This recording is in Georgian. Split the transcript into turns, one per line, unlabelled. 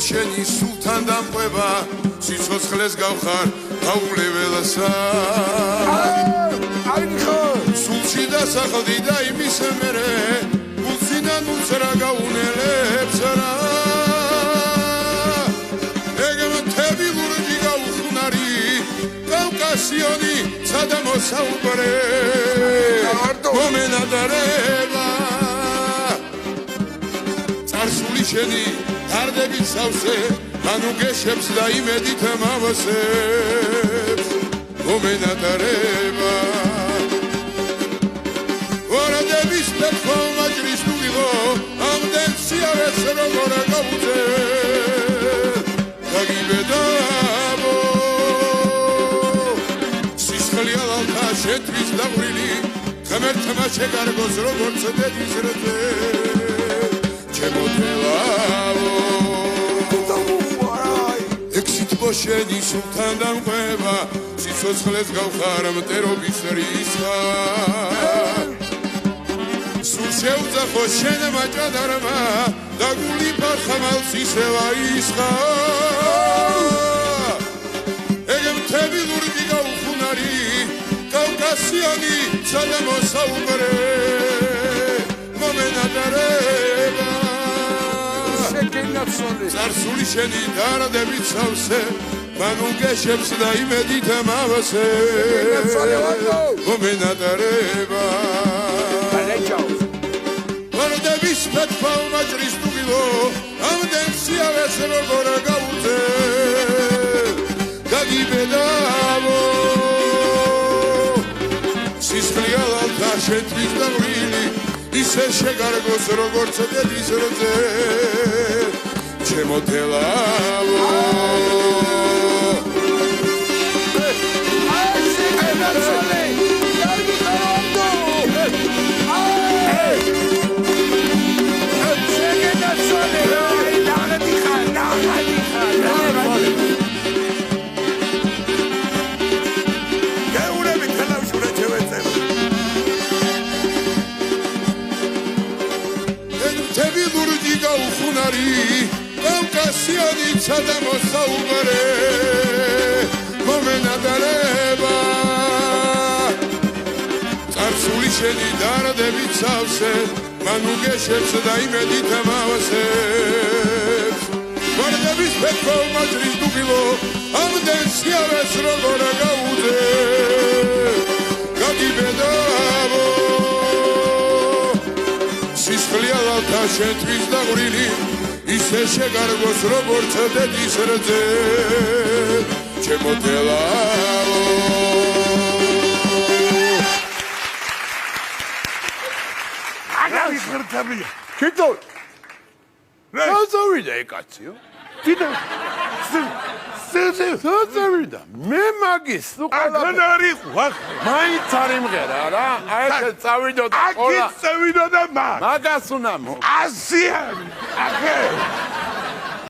შენი სულთან დამყვება სიცოცხლეს გავხარ გაულებელსა სულში დასახლდი და იმის მერე გულსიდან უცრა გაუნელებს რა ეგმთები ლურჯი გაუხუნარი კავკასიონი სადამო საუბარე მომენადარება წარსული შენი დარდებით სავსე მან უგეშებს და იმედით მავსებს მომენადარება ვარდების პეთხო მაჯრის დუღილო ამდენ სიავეს როგორ გაუძე დაგიბედავო სისხლი ალალთა შეტვის დავრილი ღმერთმა შეგარგოს როგორც დედის რწე ჩემო თელავო შენი სულთან დამყვება სიცოცხლეს გავხარ მტერობის რისხა სულ შეუძახო შენმა ჭადარმა და გული ფარხამალს ისევა ისხა ეგ მთები ლურჯი გაუხუნარი კავკასიონი სადამო საუბარე მომენადარება წარსული შენი დარდებით სავსე მან უგეშებს და იმედით მავსებს მომენადარება ვარდების პეთხო მაჯრის დუღილო ამდენ სიავეს როგორ გაუძე დაგიბედავო სისხლი ალალთა შეტვის დავრილი ისე შეგარგოს როგორც დედის რწე ჩემო თელავო კავკასიონი სადამო საუბარე მომენადარება წარსული შენი დარდებით სავსე მან უგეშებს და იმედით მავსებს ვარდების პეთხო მაჯრის დუღილო ამდენ სიავეს როგორ გაუძე გაგიბედავო სისხლი ალალთა შეტვის დავრილი ისე შეგარგოს როგორც დედის რწე ჩემო თელავო
აგავი ხერხებია
კიტო რა ეკაციო კიტო სეზევიდა მე მაგის
აგანარი ხوخ
მაინც არ იმღერა რა აი ეს წავიდოდა
აგიც წავიდოდა მაგ
მაგას უნდა
ასიანი აკე